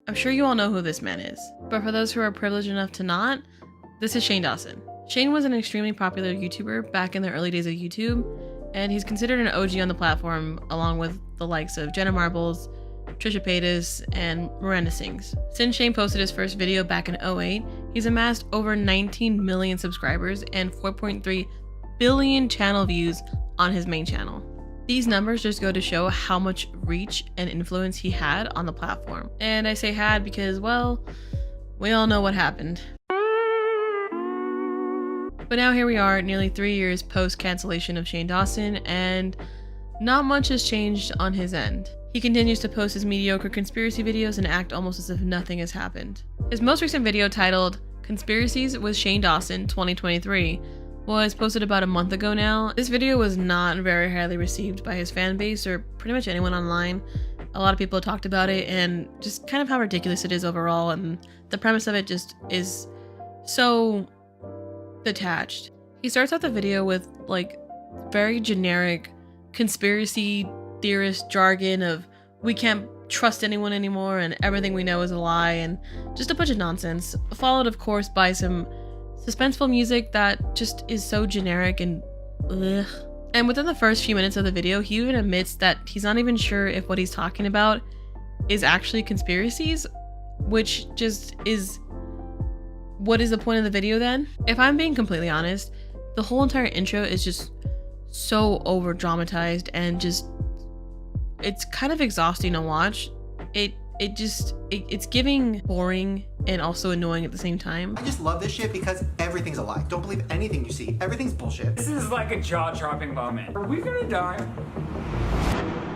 I'm sure you all know who this man is, but for those who are privileged enough to not, this is Shane Dawson. Shane was an extremely popular YouTuber back in the early days of YouTube, and he's considered an OG on the platform along with the likes of Jenna Marbles, Trisha Paytas, and Miranda Sings. Since Shane posted his first video back in 2008, he's amassed over 19 million subscribers and 4.3 billion channel views on his main channel. These numbers just go to show how much reach and influence he had on the platform. And I say had because, well, we all know what happened. But now here we are, nearly 3 years post cancellation of Shane Dawson, and not much has changed on his end. He continues to post his mediocre conspiracy videos and act almost as if nothing has happened. His most recent video, titled Conspiracies with Shane Dawson 2023, was posted about a month ago now. This video was not very highly received by his fan base or pretty much anyone online. A lot of people talked about it and just kind of how ridiculous it is overall, and the premise of it just is so detached. He starts out the video with like very generic conspiracy theorist jargon of we can't trust anyone anymore and everything we know is a lie and just a bunch of nonsense, followed of course by some suspenseful music that just is so generic and ugh. And within the first few minutes of the video, he even admits that he's not even sure if what he's talking about is actually conspiracies, which just is what is the point of the video then? If I'm being completely honest, the whole entire intro is just so over dramatized and just it's kind of exhausting to watch. It's giving boring and also annoying at the same time. I just love this shit because everything's a lie. Don't believe anything you see. Everything's bullshit. This is like a jaw-dropping moment. Are we gonna die?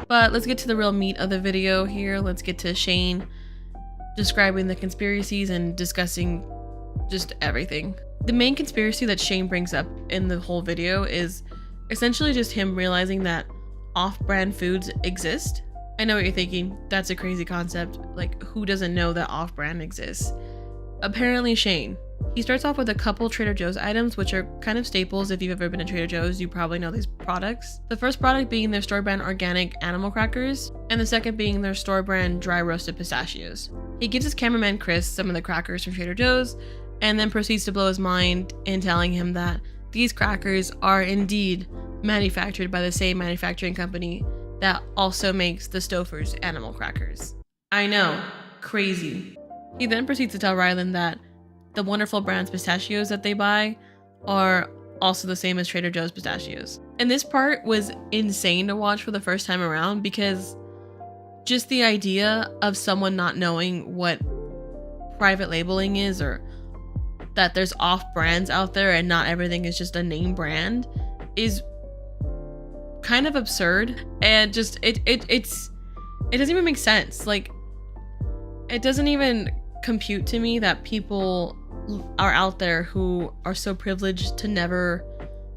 But let's get to the real meat of the video here. Let's get to Shane describing the conspiracies and discussing just everything. The main conspiracy that Shane brings up in the whole video is essentially just him realizing that off-brand foods exist. I know what you're thinking, that's a crazy concept, like who doesn't know that off-brand exists? Apparently Shane. He starts off with a couple Trader Joe's items, which are kind of staples. If you've ever been to Trader Joe's, you probably know these products. The first product being their store-brand organic animal crackers, and the second being their store-brand dry roasted pistachios. He gives his cameraman Chris some of the crackers from Trader Joe's, and then proceeds to blow his mind in telling him that these crackers are indeed manufactured by the same manufacturing company that also makes the Stouffer's animal crackers. I know, crazy. He then proceeds to tell Rylan that the Wonderful Brands pistachios that they buy are also the same as Trader Joe's pistachios. And this part was insane to watch for the first time around because just the idea of someone not knowing what private labeling is or that there's off brands out there and not everything is just a name brand is kind of absurd, and just it doesn't even make sense. Like, it doesn't even compute to me that people are out there who are so privileged to never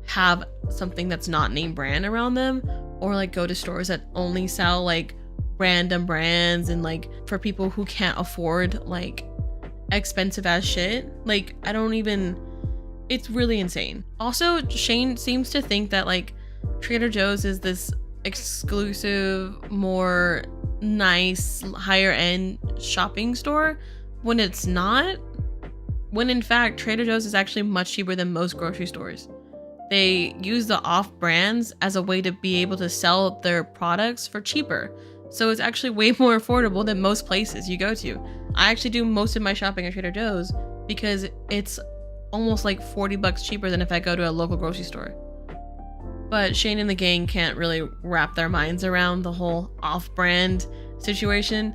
have something that's not name brand around them, or like go to stores that only sell like random brands, and like for people who can't afford like expensive ass shit. Like, I don't even, it's really insane. Also, Shane seems to think that like Trader Joe's is this exclusive, more nice, higher end shopping store when it's not. When in fact, Trader Joe's is actually much cheaper than most grocery stores. They use the off brands as a way to be able to sell their products for cheaper. So it's actually way more affordable than most places you go to. I actually do most of my shopping at Trader Joe's because it's almost like $40 cheaper than if I go to a local grocery store. But Shane and the gang can't really wrap their minds around the whole off-brand situation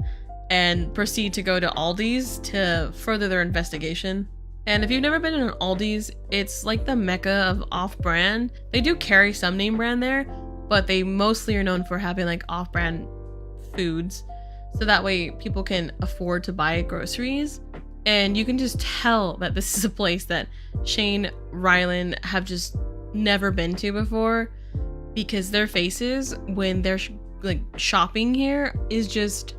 and proceed to go to Aldi's to further their investigation. And if you've never been in an Aldi's, it's like the mecca of off-brand. They do carry some name brand there, but they mostly are known for having like off-brand foods. So that way people can afford to buy groceries. And you can just tell that this is a place that Shane, Rylan have just never been to before, because their faces when they're like shopping here is just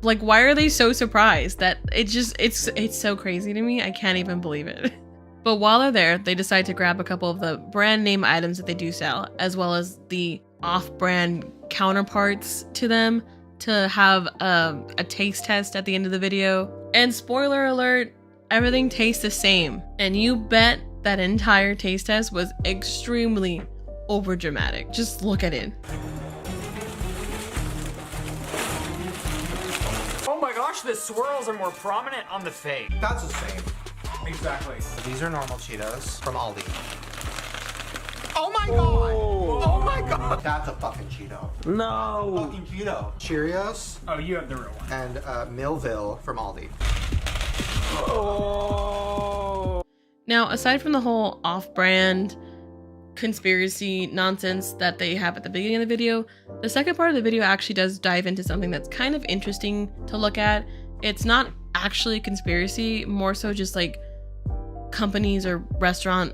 like, why are they so surprised? That it's so crazy to me. I can't even believe it. But while they're there, they decide to grab a couple of the brand name items that they do sell, as well as the off-brand counterparts to them to have a taste test at the end of the video. And spoiler alert, everything tastes the same. And you bet that entire taste test was extremely over dramatic. Just look at it. Oh my gosh, the swirls are more prominent on the fake. That's the same. Exactly. These are normal Cheetos from Aldi. Oh my god! Oh my god! That's a fucking Cheeto. No. Fucking Cheeto. Cheerios Oh, you have the real one. and Millville from Aldi. Oh. Now, aside from the whole off-brand conspiracy nonsense that they have at the beginning of the video, the second part of the video actually does dive into something that's kind of interesting to look at. It's not actually a conspiracy, more so just like companies or restaurant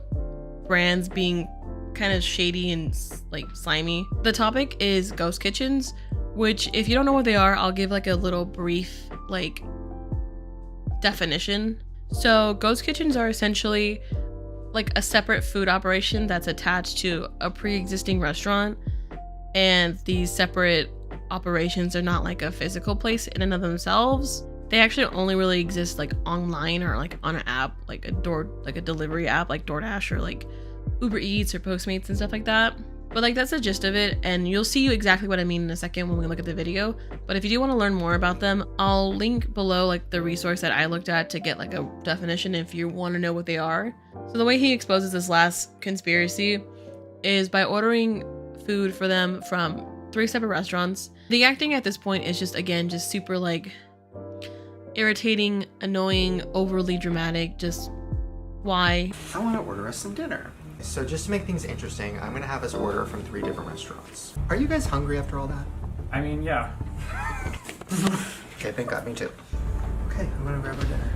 brands being kind of shady and like slimy. The topic is ghost kitchens, which if you don't know what they are, I'll give like a little brief like definition. So ghost kitchens are essentially like a separate food operation that's attached to a pre-existing restaurant, and these separate operations are not like a physical place in and of themselves. They actually only really exist like online or like on an app, like a delivery app like DoorDash or like Uber Eats or Postmates and stuff like that. But like that's the gist of it, and you'll see exactly what I mean in a second when we look at the video. But if you do want to learn more about them, I'll link below like the resource that I looked at to get like a definition if you want to know what they are. So the way he exposes this last conspiracy is by ordering food for them from 3 separate restaurants. The acting at this point is just, again, just super like irritating, annoying, overly dramatic. Just why? I want to order us some dinner. So just to make things interesting, I'm gonna have us order from 3 different restaurants. Are you guys hungry after all that? I mean, yeah. Okay, thank God, me too. Okay, I'm gonna grab our dinner.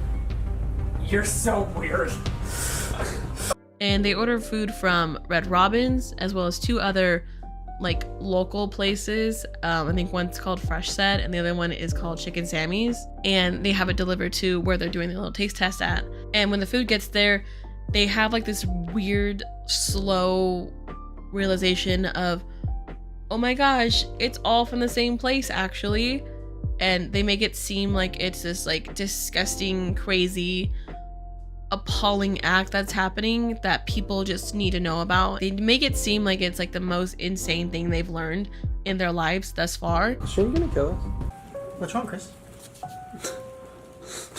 You're so weird. And they order food from Red Robin's as well as 2 other like local places. I think one's called Fresh Set and the other one is called Chicken Sammy's, and they have it delivered to where they're doing the little taste test at. And when the food gets there, they have like this weird slow realization of, oh my gosh, it's all from the same place actually. And they make it seem like it's this like disgusting, crazy, appalling act that's happening that people just need to know about. They make it seem like it's like the most insane thing they've learned in their lives thus far. Is she gonna kill us? What's wrong, Chris?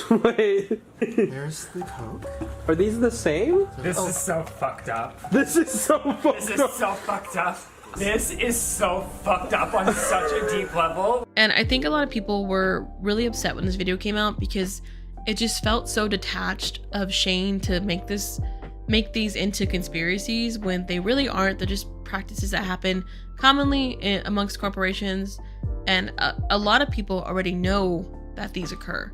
Wait. There's the Coke. Are these the same? This is so fucked up. This is so fucked This is up. so fucked up. This is so fucked up on such a deep level. And I think a lot of people were really upset when this video came out because it just felt so detached of Shane to make these into conspiracies when they really aren't. They're just practices that happen commonly amongst corporations, and a lot of people already know that these occur.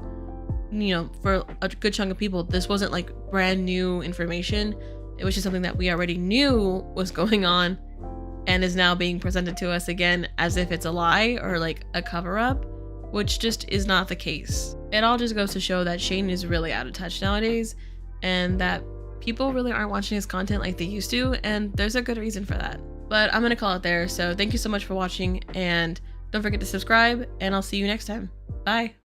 You know, for a good chunk of people, this wasn't like brand new information. It was just something that we already knew was going on and is now being presented to us again as if it's a lie or like a cover-up, which just is not the case. It all just goes to show that Shane is really out of touch nowadays and that people really aren't watching his content like they used to, and there's a good reason for that. But I'm gonna call it there, so thank you so much for watching, and don't forget to subscribe, and I'll see you next time. Bye!